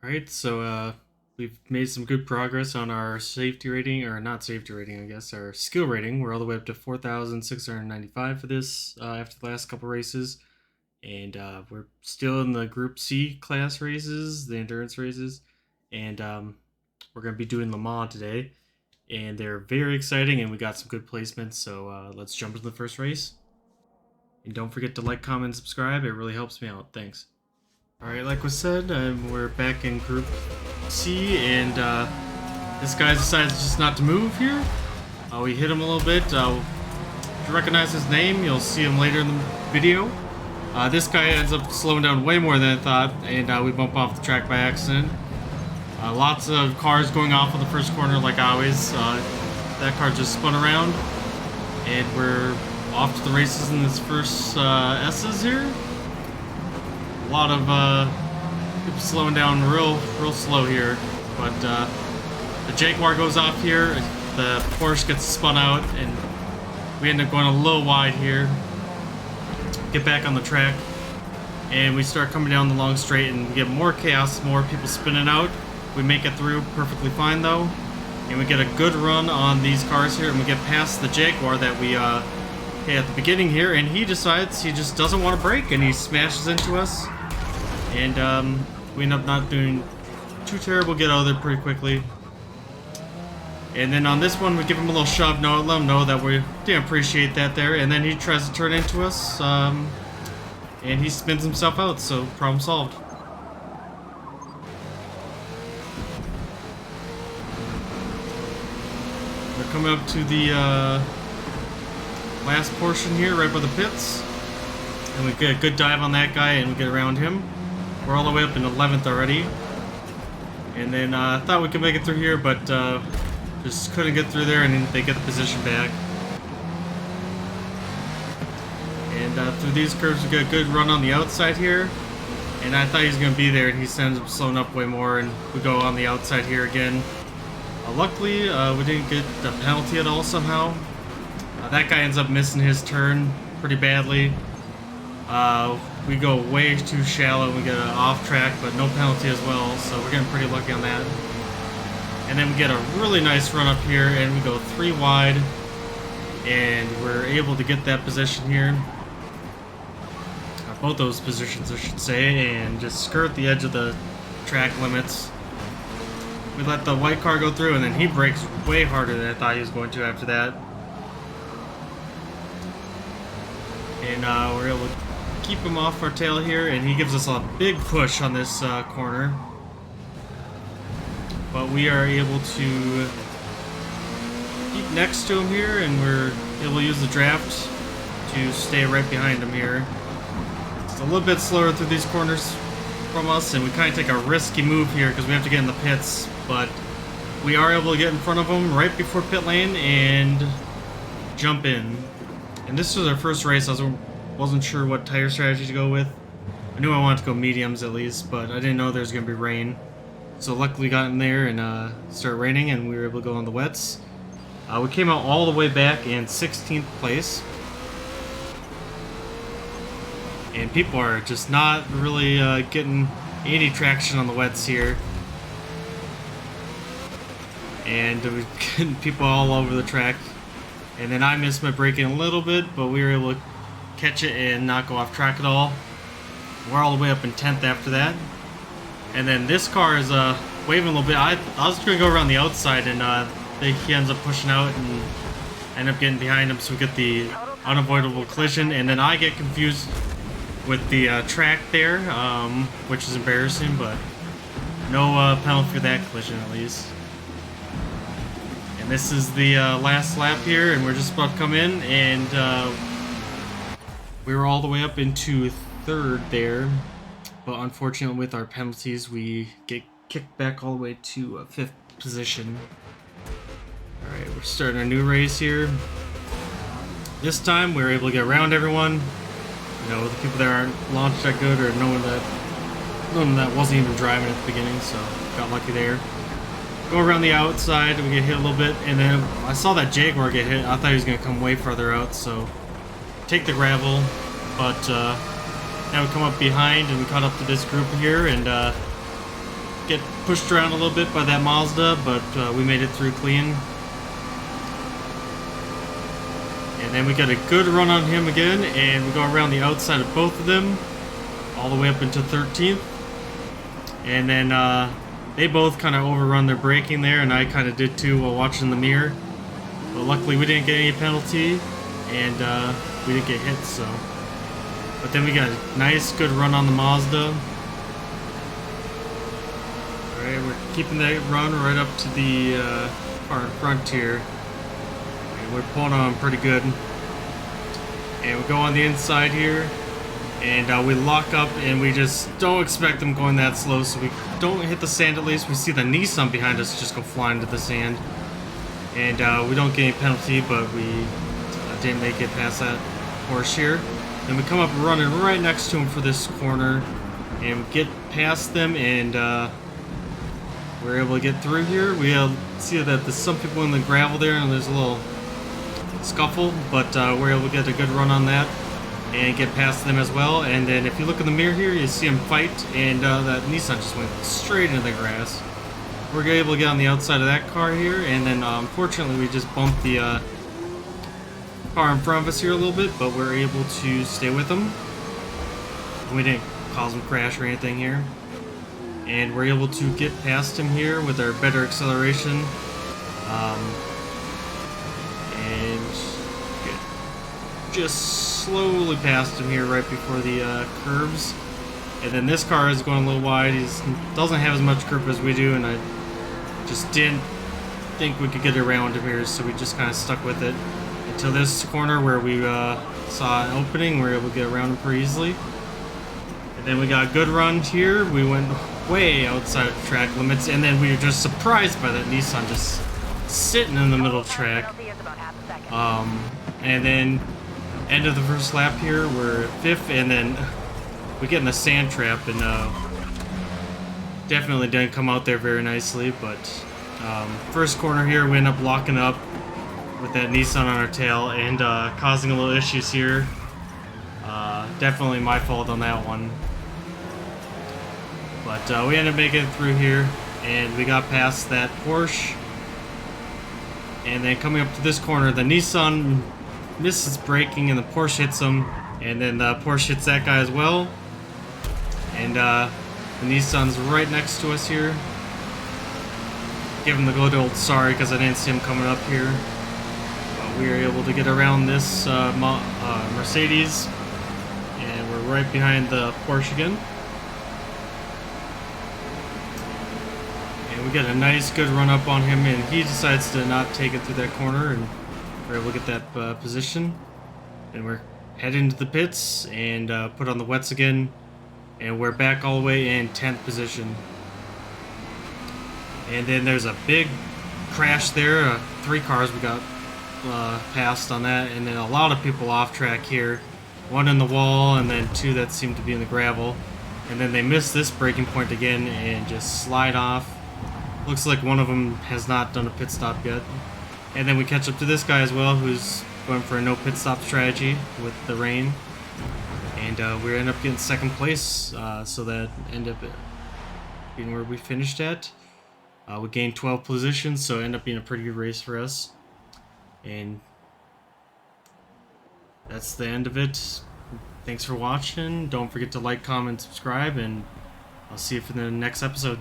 Alright, so we've made some good progress on our safety rating, or not safety rating, I guess, our skill rating. We're all the way up to 4,695 for this after the last couple races. And we're still in the Group C class races, the endurance races. And we're going to be doing Le Mans today. And they're very exciting, and we got some good placements, so let's jump into the first race. And don't forget to like, comment, and subscribe. It really helps me out. Thanks. Alright, like was said, we're back in Group C, and this guy decides just not to move here. We hit him a little bit. If you recognize his name, you'll see him later in the video. This guy ends up slowing down way more than I thought, and we bump off the track by accident. Lots of cars going off on the first corner like always. That car just spun around, and we're off to the races in this first S's here. A lot of people slowing down real slow here, but the Jaguar goes off here, the Porsche gets spun out, and we end up going a little wide here. Get back on the track, and we start coming down the long straight, and we get more chaos, more people spinning out. We make it through perfectly fine though, and we get a good run on these cars here, and we get past the Jaguar that we hit at the beginning here, and he decides he just doesn't want to brake, and he smashes into us. And we end up not doing too terrible, get out of there pretty quickly. And then on this one, we give him a little shove, let him know that we didn't appreciate that there. And then he tries to turn into us, and he spins himself out, so problem solved. We're coming up to the last portion here, right by the pits. And we get a good dive on that guy, and we get around him. We're all the way up in 11th already. And then I thought we could make it through here, but just couldn't get through there, and they get the position back. And through these curves, we get a good run on the outside here. And I thought he was going to be there, and he ends up slowing up way more, and we go on the outside here again. Luckily, we didn't get the penalty at all somehow. That guy ends up missing his turn pretty badly. We go way too shallow, we get an off track, but no penalty as well, so we're getting pretty lucky on that. And then we get a really nice run up here, and we go 3 wide, and we're able to get that position here. Both those positions, I should say, and just skirt the edge of the track limits. We let the white car go through, and then he brakes way harder than I thought he was going to after that. And we're able to keep him off our tail here, and he gives us a big push on this corner. But we are able to keep next to him here, and we're able to use the draft to stay right behind him here. It's a little bit slower through these corners from us, and we kind of take a risky move here because we have to get in the pits, but we are able to get in front of him right before pit lane and jump in. And this was our first race. I wasn't sure what tire strategy to go with. I knew I wanted to go mediums at least, but I didn't know there was going to be rain. So luckily got in there and started raining, and we were able to go on the wets. We came out all the way back in 16th place. And people are just not really getting any traction on the wets here. And we're getting people all over the track. And then I missed my braking a little bit, but we were able to catch it and not go off track at all. We're all the way up in 10th after that. And then this car is waving a little bit. I was going to go around the outside, and he ends up pushing out and end up getting behind him, so we get the unavoidable collision. And then I get confused with the track there, which is embarrassing, but no penalty for that collision at least. And this is the last lap here, and we're just about to come in, and we were all the way up into 3rd there, but unfortunately with our penalties we get kicked back all the way to 5th position. Alright, we're starting a new race here. This time we were able to get around everyone. You know, the people that aren't launched that good, or no one that wasn't even driving at the beginning, so got lucky there. Go around the outside, and we get hit a little bit, and then I saw that Jaguar get hit. I thought he was going to come way farther out, so take the gravel, but now we come up behind, and we caught up to this group here, and get pushed around a little bit by that Mazda, but we made it through clean. And then we got a good run on him again, and we go around the outside of both of them, all the way up into 13th. And then they both kind of overrun their braking there, and I kind of did too while watching the mirror. But luckily we didn't get any penalty, and we didn't get hit, so. But then we got a nice, good run on the Mazda. Alright, we're keeping that run right up to the far in front here. And we're pulling on pretty good. And we go on the inside here. And we lock up, and we just don't expect them going that slow, so we don't hit the sand at least. We see the Nissan behind us just go flying to the sand. And we don't get any penalty, but we didn't make it past that Porsche here. Then we come up running right next to him for this corner, and we get past them, and we're able to get through here. We see that there's some people in the gravel there, and there's a little scuffle, but we're able to get a good run on that and get past them as well. And then if you look in the mirror here, you see them fight, and that Nissan just went straight into the grass. We're able to get on the outside of that car here, and then unfortunately we just bumped the car in front of us here a little bit, but we're able to stay with them. We didn't cause them crash or anything here. And we're able to get past him here with our better acceleration. And get just slowly past him here right before the curves. And then this car is going a little wide. He doesn't have as much grip as we do, and I just didn't think we could get around him here, so we just kind of stuck with it until this corner where we saw an opening. We were able to get around him pretty easily. And then we got a good run here. We went way outside of track limits, and then we were just surprised by that Nissan just sitting in the middle of track. And then end of the first lap here, we're 5th, and then we get in the sand trap, and definitely didn't come out there very nicely. But first corner here, we end up locking up with that Nissan on our tail and causing a little issues here. Definitely my fault on that one. But we ended up making it through here, and we got past that Porsche. And then coming up to this corner, the Nissan misses braking, and the Porsche hits him, and then the Porsche hits that guy as well. And the Nissan's right next to us here. Give him the good old sorry because I didn't see him coming up here. But we were able to get around this Mercedes, and we're right behind the Porsche again. And we get a nice good run up on him, and he decides to not take it through that corner, and we're able to get that position. And we're heading into the pits and put on the wets again, and we're back all the way in 10th position. And then there's a big crash there. 3 cars we got passed on that, and then a lot of people off track here. 1 in the wall, and then 2 that seem to be in the gravel. And then they miss this braking point again and just slide off. Looks like one of them has not done a pit stop yet. And then we catch up to this guy as well, who's going for a no pit stop strategy with the rain. And we end up getting 2nd place, so that ended up being where we finished at. We gained 12 positions, so it ended up being a pretty good race for us. And that's the end of it. Thanks for watching. Don't forget to like, comment, subscribe, and I'll see you for the next episode.